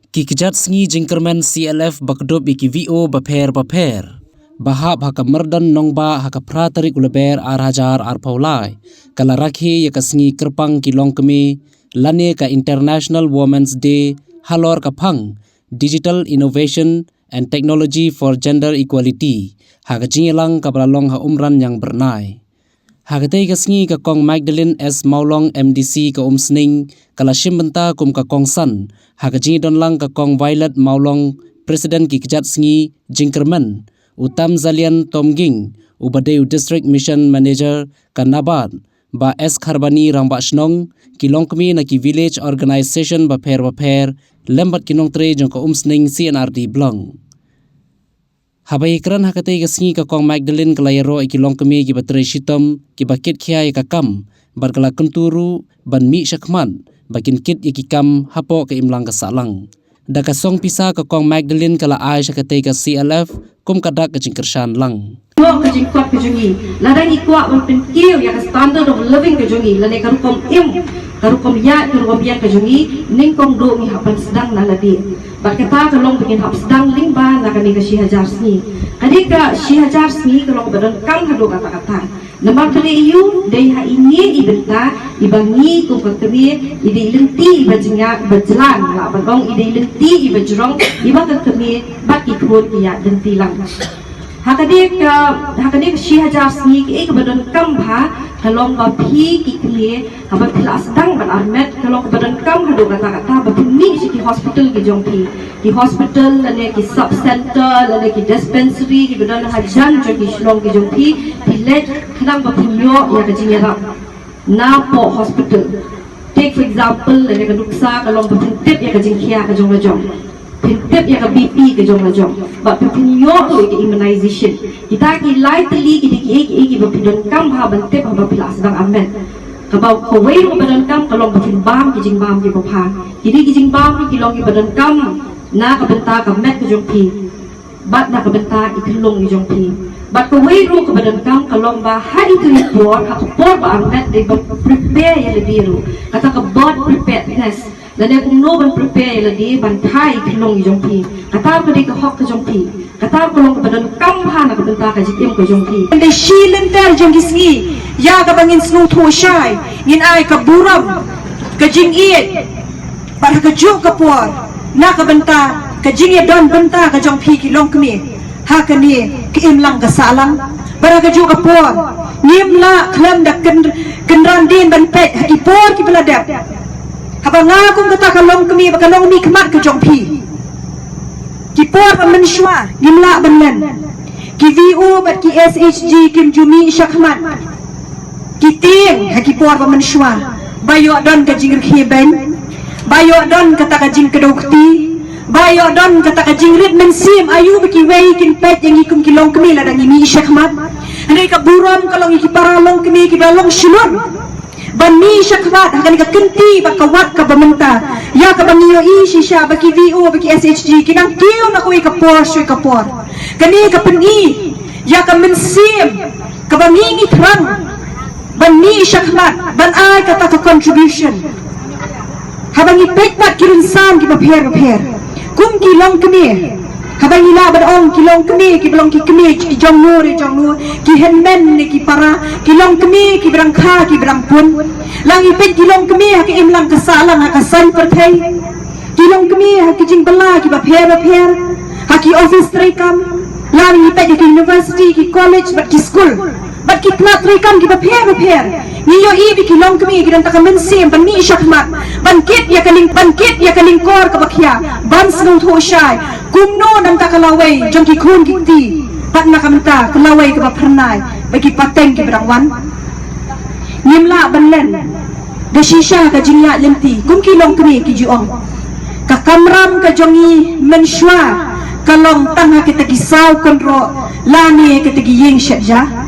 Kikjat sngi jingkermen CLF bakdop iki VO baper. Bahap haka merdan nongba haka pratarik uleber hajar paulai. Kala rakhi yaka sngi kerpang kilong kemi lane ka International Women's Day halor kapang Digital Innovation and Technology for Gender Equality. Haka jingilang kabalalong ha umran yang bernai. Hagatay kasngi ka kong Magdalene S. Maulong MDC ka umsning kala shimbenta kum ka kong san. Hagajingi don lang ka kong Violet Maulong President kikjat sngi jingkermen. Utam Zalian Tomging Ubadayu District Mission Manager ka Nabat. Ba S. Kharbani Rangba Shnong kilong kami na ki Village Organization baper lembat kinong tre jong ka umsning CNRD Blong. Habai keran hakatay kasngi ka kong Magdalene kalayaro ikilong kami ki batray shitom ki bakit kiyay kakam barkala kunturu ban mi syakman bakin kit ikikam hapo ka imlang kasalang. Da kasong pisa ka kong Magdalene kala ay sakatay ka CLF kum kadak ka jingkersan lang. Kajingkot kajungi, ladang ikwa berpinkiu ya standard of living kajungi, ladang karukom karukom ya kajungi, ningkong do mi hapan sedang naladi. Berkata kalong bikin hap sedang lingba nak ni ka Syihajar sni. Kadika Syihajar sni kalong badan kang hado kata-kata. Nampak kali iu day ha ini ibenta ibangi ku kami ide ilenti ibajinga berjalan la bagong ide ilenti ibajrong ibak kami bak ikut ya denti lang. Hakadik Syihajar sni ki ek badan kam bha kalong ba phi ki kli haba pilas dang ban armet kalong badan kam hado kata-kata ba phi ki hospital ki jongpi ki hospital lane ki sub center lane ki dispensary ki badan hajan jo ki shlong ki jongpi pilet khnang ba phunyo ya ka jingera na po hospital. Take for example lane ka nuksa kalong ba phintip ya ka jingkhia ka jong Pintip ya ka BP ke jong lajong. Ba pinyo to ke immunization. Kita ki lightly ki bapidon kam ha bantip ha bapila sedang amen. Kabau kawai mo badan kam kalong bapin bam ki jing bam ki bapha. Jadi ki jing bam ki long ki badan kam na ka benta ka met ke jong pi. Bat na ka benta itilong ki jong pi. Bat kawai ro ka badan kam kalong ba ha itu report ha report ba amet de prepare ya lebiru. Kata ka board preparedness. Dan aku no ban prepare lagi ban thai kilong jongpi kata ko di ka hok ka jongpi kata ko long badan kam ha na ka benta ka jikim ko jongpi de shilen ter jong gisngi ya ka bangin snu tho shai in ai ka buram ka jing iet bar ka ju ka por na ka benta ka jing ye don benta ka jongpi kilong kmi ha ka ni ki im lang ka salang bar ka ju ka por nim la khlem dak kenran din ban pet ha ki por ki beladap Habang ngakong kata kalong kami bakalong mi kemat ke jongpi. Kipor pemensua gimla benlen. Ki VO bat ki SHG kim jumi syakmat. Kiting hakipor pemensua. Bayo don ka jingir khiben. Bayo don kata ka jing kedokti. Bayo don kata ka jing rit mensim ayu baki wei kin pet yang ikum kilong kami ladang imi syakmat. Andai ka buram kalong ikiparalong kami ki balong syulur. Bani syakmat akan kenti bakawat ka bamenta ya ka bangiyo shisha baki VO baki SHG kinang tiyo na kuwi ka porsche ka por kani ka peni ya ka mensim ka bangingi trang bani syakmat ban ay kata ka contribution habang ipekpat kirinsan ki bapher kum kilong kemi habang ilaban ong kilong kemi ki belong ki kemi ki jong nur ki henmen ni ki para kilong kemi ki berangkha ki berangpun lang ipet kilong kemi ha ki imlang kasalang ha kasan perthai kilong kemi ha ki jing bala ki bapher ha ki office trekam lang ipet ki university ki college bat ki school bat ki kna trekam ki bapher niyo ibi kilong kemi ki dan takamen sim ban mi syakmat bangkit ya kaling kor ka bakhya ban snu tho shai kumno dan takalaway jong ki khun ki ti pat na kamta kalaway ka bapernai bagi pateng ki berangwan nimla banlen da shisha ka jingya lenti kum kilong kemi ki juong ka kamram ka jongi menshwa kalong tanga kita gisaw konro lani kita giyeng syadja